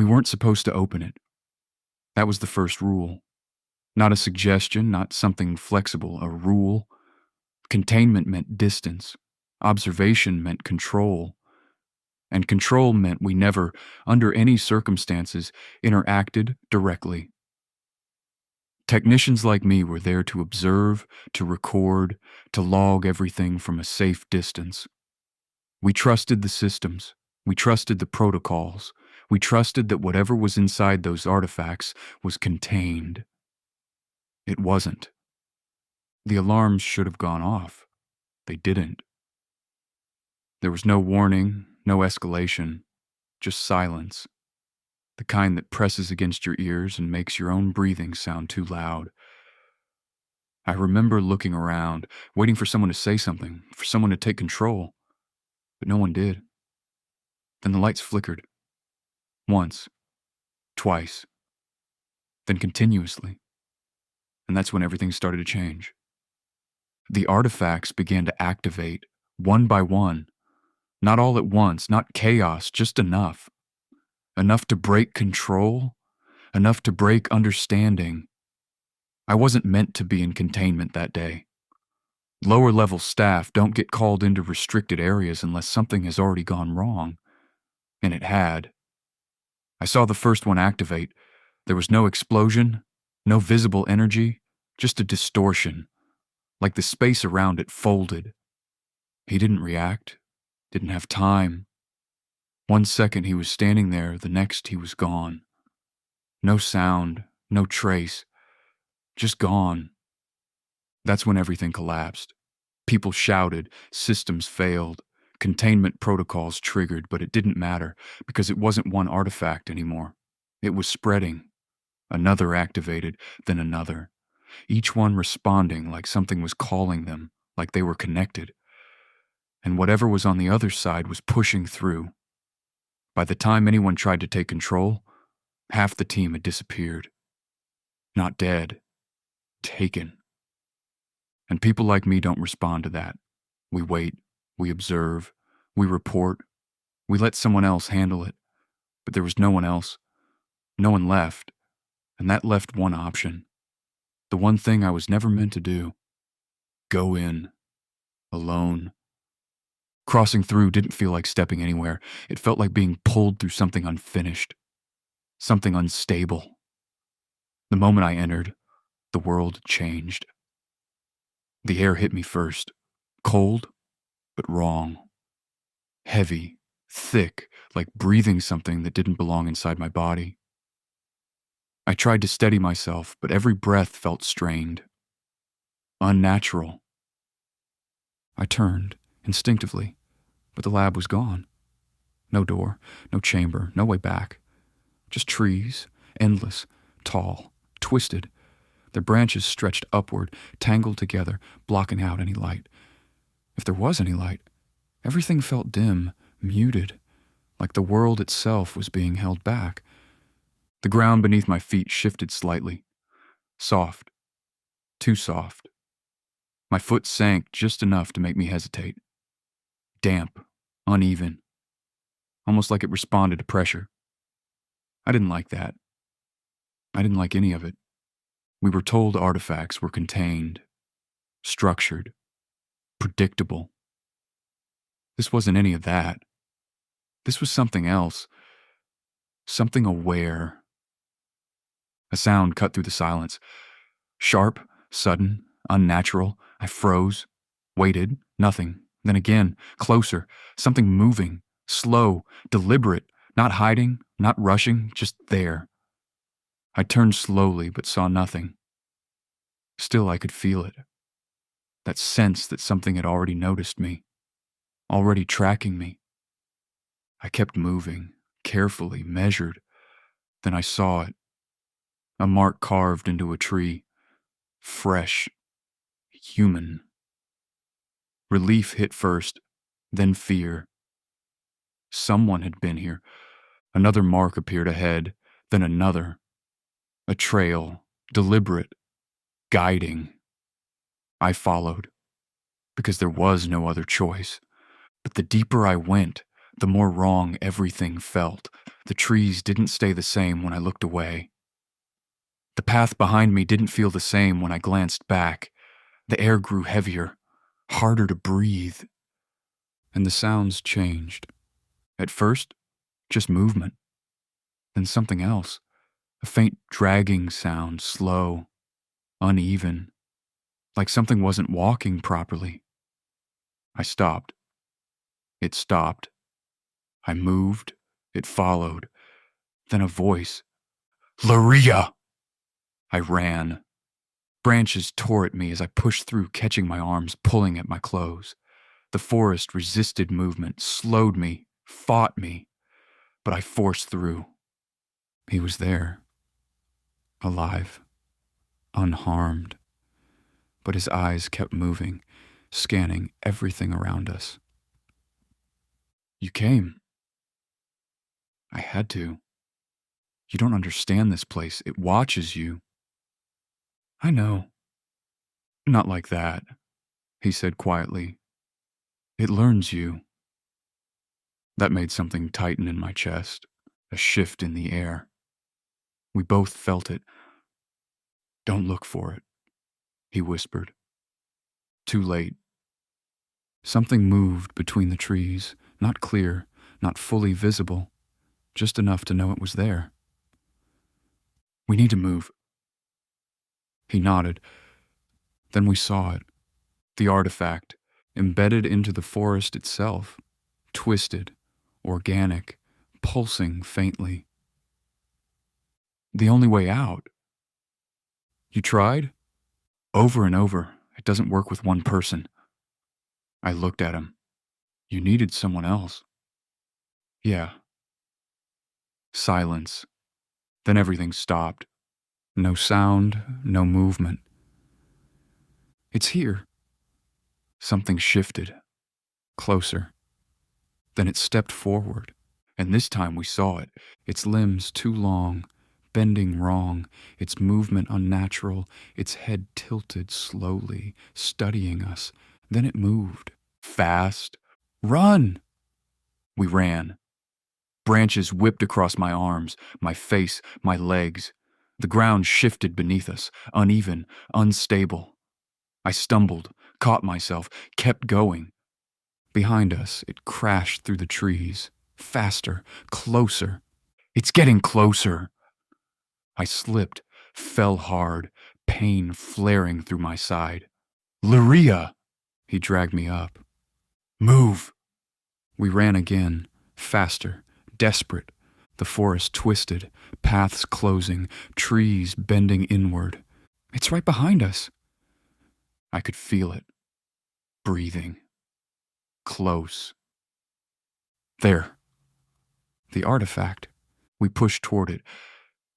We weren't supposed to open it. That was the first rule. Not a suggestion, not something flexible, a rule. Containment meant distance. Observation meant control. And control meant we never, under any circumstances, interacted directly. Technicians like me were there to observe, to record, to log everything from a safe distance. We trusted the systems. We trusted the protocols. We trusted that whatever was inside those artifacts was contained. It wasn't. The alarms should have gone off. They didn't. There was no warning, no escalation, just silence. The kind that presses against your ears and makes your own breathing sound too loud. I remember looking around, waiting for someone to say something, for someone to take control, but no one did. Then the lights flickered. Once, twice, then continuously. And that's when everything started to change. The artifacts began to activate, one by one. Not all at once, not chaos, just enough. Enough to break control, enough to break understanding. I wasn't meant to be in containment that day. Lower-level staff don't get called into restricted areas unless something has already gone wrong. And it had. I saw the first one activate. There was no explosion, no visible energy, just a distortion, like the space around it folded. He didn't react, didn't have time. 1 second he was standing there, the next he was gone. No sound, no trace, just gone. That's when everything collapsed. People shouted, systems failed, containment protocols triggered, but it didn't matter because it wasn't one artifact anymore. It was spreading. Another activated, then another. Each one responding like something was calling them, like they were connected. And whatever was on the other side was pushing through. By the time anyone tried to take control, half the team had disappeared. Not dead, taken. And people like me don't respond to that. We wait, we observe, we report, we let someone else handle it. But there was no one else. No one left. And that left one option. The one thing I was never meant to do. Go in. Alone. Crossing through didn't feel like stepping anywhere. It felt like being pulled through something unfinished. Something unstable. The moment I entered, the world changed. The air hit me first. Cold, but wrong. Heavy, thick, like breathing something that didn't belong inside my body. I tried to steady myself, but every breath felt strained. Unnatural. I turned, instinctively, but the lab was gone. No door, no chamber, no way back. Just trees, endless, tall, twisted. Their branches stretched upward, tangled together, blocking out any light. If there was any light, everything felt dim, muted, like the world itself was being held back. The ground beneath my feet shifted slightly. Soft. Too soft. My foot sank just enough to make me hesitate. Damp. Uneven. Almost like it responded to pressure. I didn't like that. I didn't like any of it. We were told artifacts were contained, structured, predictable. This wasn't any of that. This was something else. Something aware. A sound cut through the silence. Sharp, sudden, unnatural. I froze, waited, nothing. Then again, closer, something moving, slow, deliberate, not hiding, not rushing, just there. I turned slowly but saw nothing. Still I could feel it. That sense that something had already noticed me, already tracking me. I kept moving, carefully, measured. Then I saw it. A mark carved into a tree. Fresh. Human. Relief hit first, then fear. Someone had been here. Another mark appeared ahead, then another. A trail, deliberate, guiding. I followed, because there was no other choice. But the deeper I went, the more wrong everything felt. The trees didn't stay the same when I looked away. The path behind me didn't feel the same when I glanced back. The air grew heavier, harder to breathe. And the sounds changed. At first, just movement. Then something else. A faint dragging sound, slow, uneven, like something wasn't walking properly. I stopped. It stopped. I moved. It followed. Then a voice. Lereah! I ran. Branches tore at me as I pushed through, catching my arms, pulling at my clothes. The forest resisted movement, slowed me, fought me, but I forced through. He was there, alive, unharmed, but his eyes kept moving, scanning everything around us. You came. I had to. You don't understand this place. It watches you. I know. Not like that, he said quietly. It learns you. That made something tighten in my chest, a shift in the air. We both felt it. Don't look for it, he whispered. Too late. Something moved between the trees, not clear, not fully visible, just enough to know it was there. We need to move. He nodded. Then we saw it. The artifact, embedded into the forest itself, twisted, organic, pulsing faintly. The only way out. You tried? Over and over. It doesn't work with one person. I looked at him. You needed someone else. Yeah. Silence. Then everything stopped. No sound, no movement. It's here. Something shifted. Closer. Then it stepped forward, and this time we saw it. Its limbs too long, bending wrong, its movement unnatural, its head tilted slowly, studying us. Then it moved. Fast. Run! We ran. Branches whipped across my arms, my face, my legs. The ground shifted beneath us, uneven, unstable. I stumbled, caught myself, kept going. Behind us, it crashed through the trees. Faster, closer. It's getting closer. I slipped, fell hard, pain flaring through my side. Lereah! He dragged me up. Move! We ran again, faster, desperate. The forest twisted, paths closing, trees bending inward. It's right behind us. I could feel it. Breathing. Close. There. The artifact. We pushed toward it,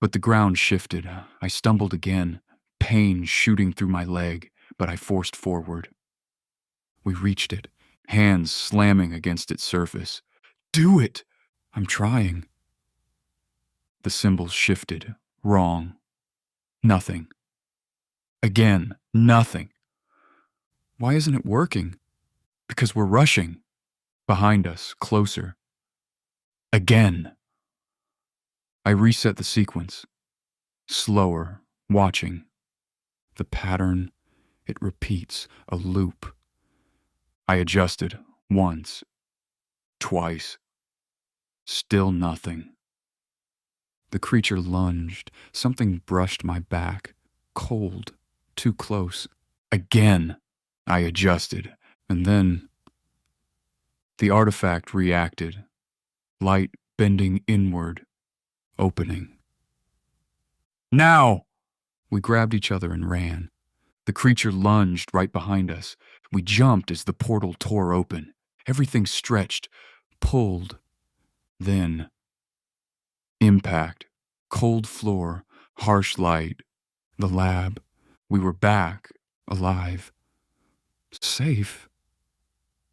but the ground shifted. I stumbled again, pain shooting through my leg, but I forced forward. We reached it, hands slamming against its surface. Do it! I'm trying. The symbols shifted. Wrong. Nothing. Again, nothing. Why isn't it working? Because we're rushing. Behind us, closer. Again. I reset the sequence. Slower, watching. The pattern, it repeats, a loop. I adjusted, once, twice. Still nothing. The creature lunged. Something brushed my back. Cold. Too close. Again. I adjusted. And then the artifact reacted. Light bending inward. Opening. Now! We grabbed each other and ran. The creature lunged right behind us. We jumped as the portal tore open. Everything stretched, pulled. Then impact, cold floor, harsh light, the lab. We were back, alive, safe.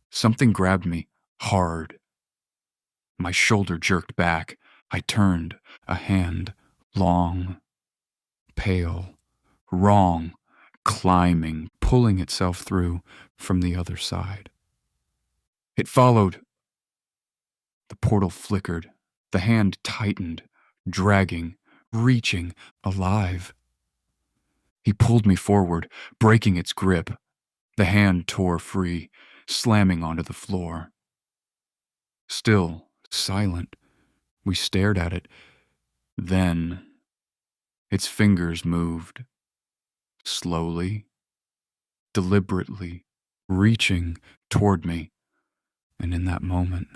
Something grabbed me, hard. My shoulder jerked back. I turned, a hand, long, pale, wrong, climbing, pulling itself through from the other side. It followed. The portal flickered. The hand tightened, dragging, reaching, alive. He pulled me forward, breaking its grip. The hand tore free, slamming onto the floor. Still, silent, we stared at it. Then, its fingers moved. Slowly, deliberately, reaching toward me. And in that moment,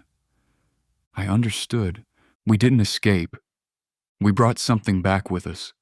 I understood. We didn't escape. We brought something back with us.